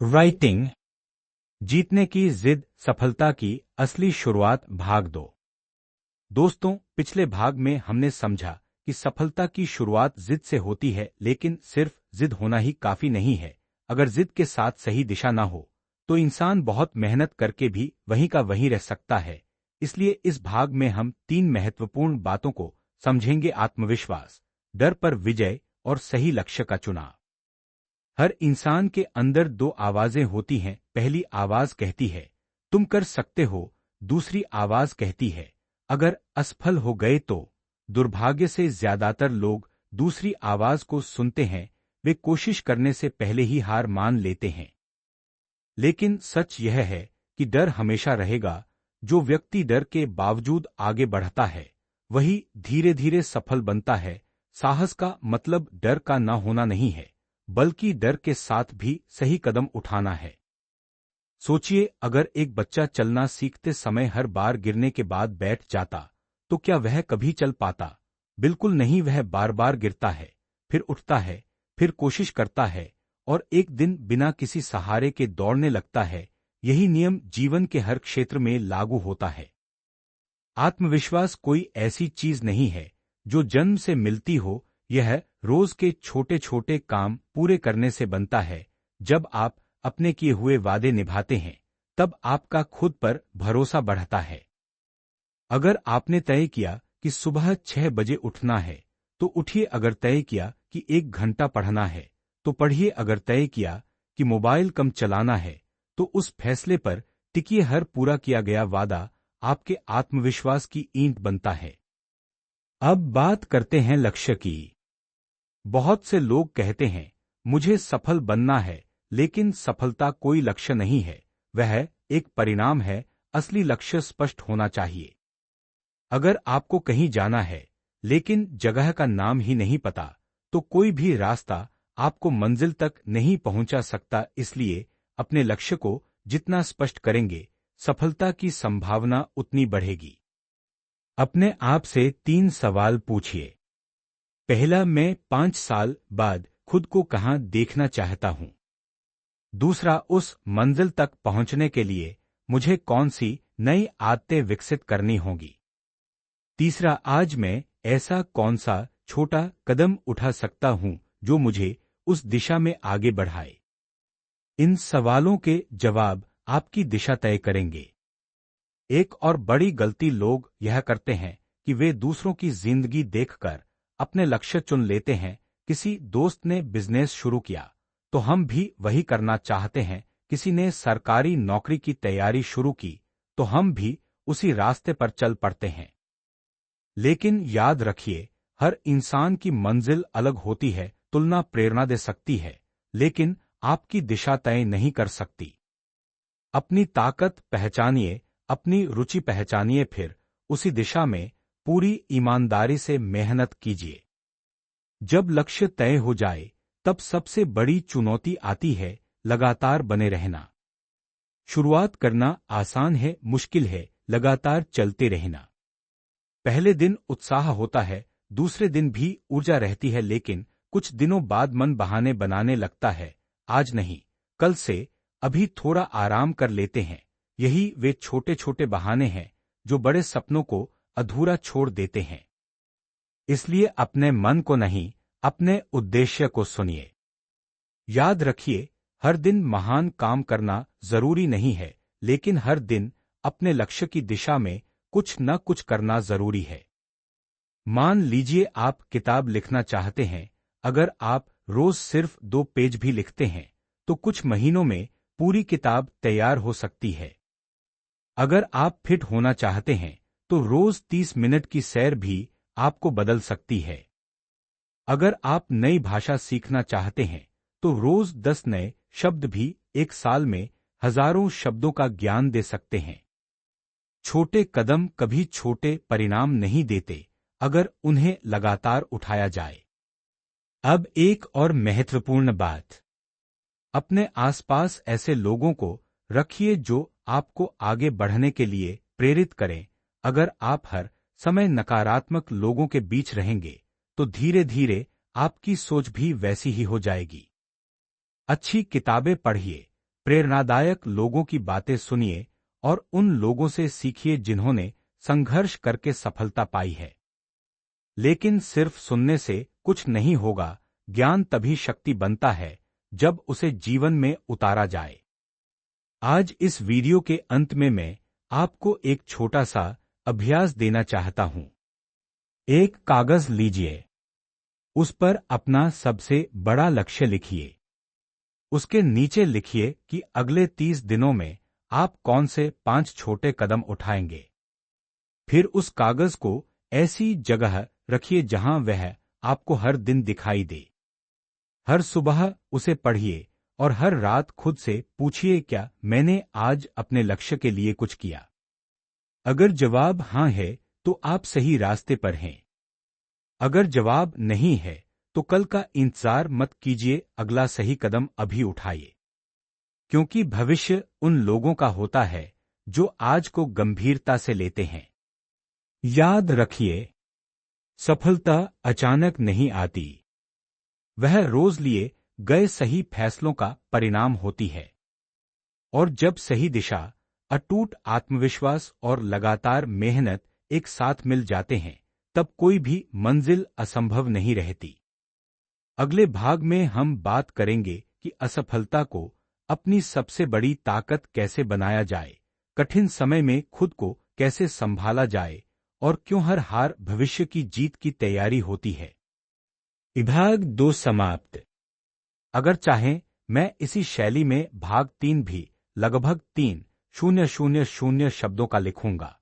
Writing. जीतने की जिद, सफलता की असली शुरुआत, भाग 2। दोस्तों, पिछले भाग में हमने समझा कि सफलता की शुरुआत जिद से होती है, लेकिन सिर्फ जिद होना ही काफी नहीं है। अगर जिद के साथ सही दिशा ना हो तो इंसान बहुत मेहनत करके भी वहीं का वहीं रह सकता है। इसलिए इस भाग में हम 3 महत्वपूर्ण बातों को समझेंगे: आत्मविश्वास, डर पर विजय और सही लक्ष्य का चुनाव। हर इंसान के अंदर 2 आवाजें होती हैं। पहली आवाज कहती है तुम कर सकते हो, दूसरी आवाज कहती है अगर असफल हो गए तो। दुर्भाग्य से ज्यादातर लोग दूसरी आवाज को सुनते हैं, वे कोशिश करने से पहले ही हार मान लेते हैं। लेकिन सच यह है कि डर हमेशा रहेगा। जो व्यक्ति डर के बावजूद आगे बढ़ता है वही धीरे धीरे सफल बनता है। साहस का मतलब डर का न होना नहीं है, बल्कि डर के साथ भी सही कदम उठाना है। सोचिए, अगर एक बच्चा चलना सीखते समय हर बार गिरने के बाद बैठ जाता तो क्या वह कभी चल पाता? बिल्कुल नहीं। वह बार बार गिरता है, फिर उठता है, फिर कोशिश करता है और एक दिन बिना किसी सहारे के दौड़ने लगता है। यही नियम जीवन के हर क्षेत्र में लागू होता है। आत्मविश्वास कोई ऐसी चीज नहीं है जो जन्म से मिलती हो, यह रोज के छोटे छोटे काम पूरे करने से बनता है। जब आप अपने किए हुए वादे निभाते हैं तब आपका खुद पर भरोसा बढ़ता है। अगर आपने तय किया कि सुबह 6 बजे उठना है तो उठिए। अगर तय किया कि 1 घंटा पढ़ना है तो पढ़िए। अगर तय किया कि मोबाइल कम चलाना है तो उस फैसले पर टिकिए। हर पूरा किया गया वादा आपके आत्मविश्वास की ईंट बनता है। अब बात करते हैं लक्ष्य की। बहुत से लोग कहते हैं मुझे सफल बनना है, लेकिन सफलता कोई लक्ष्य नहीं है, वह एक परिणाम है। असली लक्ष्य स्पष्ट होना चाहिए। अगर आपको कहीं जाना है लेकिन जगह का नाम ही नहीं पता तो कोई भी रास्ता आपको मंजिल तक नहीं पहुंचा सकता। इसलिए अपने लक्ष्य को जितना स्पष्ट करेंगे, सफलता की संभावना उतनी बढ़ेगी। अपने आप से 3 सवाल पूछिए। पहला, मैं 5 साल बाद खुद को कहां देखना चाहता हूं? दूसरा, उस मंजिल तक पहुंचने के लिए मुझे कौन सी नई आदतें विकसित करनी होंगी? तीसरा, आज मैं ऐसा कौन सा छोटा कदम उठा सकता हूं जो मुझे उस दिशा में आगे बढ़ाए? इन सवालों के जवाब आपकी दिशा तय करेंगे। एक और बड़ी गलती लोग यह करते हैं कि वे दूसरों की जिंदगी देखकर अपने लक्ष्य चुन लेते हैं। किसी दोस्त ने बिजनेस शुरू किया तो हम भी वही करना चाहते हैं। किसी ने सरकारी नौकरी की तैयारी शुरू की तो हम भी उसी रास्ते पर चल पड़ते हैं। लेकिन याद रखिए, हर इंसान की मंजिल अलग होती है। तुलना प्रेरणा दे सकती है, लेकिन आपकी दिशा तय नहीं कर सकती। अपनी ताकत पहचानिए, अपनी रुचि पहचानिए, फिर उसी दिशा में पूरी ईमानदारी से मेहनत कीजिए। जब लक्ष्य तय हो जाए तब सबसे बड़ी चुनौती आती है लगातार बने रहना। शुरुआत करना आसान है, मुश्किल है लगातार चलते रहना। पहले दिन उत्साह होता है, दूसरे दिन भी ऊर्जा रहती है, लेकिन कुछ दिनों बाद मन बहाने बनाने लगता है। आज नहीं, कल से, अभी थोड़ा आराम कर लेते हैं। यही वे छोटे छोटे बहाने हैं जो बड़े सपनों को अधूरा छोड़ देते हैं। इसलिए अपने मन को नहीं, अपने उद्देश्य को सुनिए। याद रखिए, हर दिन महान काम करना जरूरी नहीं है, लेकिन हर दिन अपने लक्ष्य की दिशा में कुछ न कुछ करना जरूरी है। मान लीजिए आप किताब लिखना चाहते हैं। अगर आप रोज सिर्फ 2 पेज भी लिखते हैं तो कुछ महीनों में पूरी किताब तैयार हो सकती है। अगर आप फिट होना चाहते हैं तो रोज 30 मिनट की सैर भी आपको बदल सकती है। अगर आप नई भाषा सीखना चाहते हैं तो रोज 10 नए शब्द भी 1 साल में हजारों शब्दों का ज्ञान दे सकते हैं। छोटे कदम कभी छोटे परिणाम नहीं देते अगर उन्हें लगातार उठाया जाए। अब एक और महत्वपूर्ण बात, अपने आसपास ऐसे लोगों को रखिए जो आपको आगे बढ़ने के लिए प्रेरित करें। अगर आप हर समय नकारात्मक लोगों के बीच रहेंगे तो धीरे धीरे आपकी सोच भी वैसी ही हो जाएगी। अच्छी किताबें पढ़िए, प्रेरणादायक लोगों की बातें सुनिए और उन लोगों से सीखिए जिन्होंने संघर्ष करके सफलता पाई है। लेकिन सिर्फ सुनने से कुछ नहीं होगा, ज्ञान तभी शक्ति बनता है जब उसे जीवन में उतारा जाए। आज इस वीडियो के अंत में मैं आपको एक छोटा सा अभ्यास देना चाहता हूं। एक कागज लीजिए, उस पर अपना सबसे बड़ा लक्ष्य लिखिए। उसके नीचे लिखिए कि अगले 30 दिनों में आप कौन से 5 छोटे कदम उठाएंगे। फिर उस कागज को ऐसी जगह रखिए जहां वह आपको हर दिन दिखाई दे। हर सुबह उसे पढ़िए और हर रात खुद से पूछिए, क्या मैंने आज अपने लक्ष्य के लिए कुछ किया? अगर जवाब हां है तो आप सही रास्ते पर हैं। अगर जवाब नहीं है तो कल का इंतजार मत कीजिए, अगला सही कदम अभी उठाइए। क्योंकि भविष्य उन लोगों का होता है जो आज को गंभीरता से लेते हैं। याद रखिए, सफलता अचानक नहीं आती, वह रोज लिए गए सही फैसलों का परिणाम होती है। और जब सही दिशा, अटूट आत्मविश्वास और लगातार मेहनत एक साथ मिल जाते हैं, तब कोई भी मंजिल असंभव नहीं रहती। अगले भाग में हम बात करेंगे कि असफलता को अपनी सबसे बड़ी ताकत कैसे बनाया जाए, कठिन समय में खुद को कैसे संभाला जाए और क्यों हर हार भविष्य की जीत की तैयारी होती है। भाग 2 समाप्त। अगर चाहें मैं इसी शैली में भाग 3 भी लगभग 3,000 शब्दों का लिखूंगा।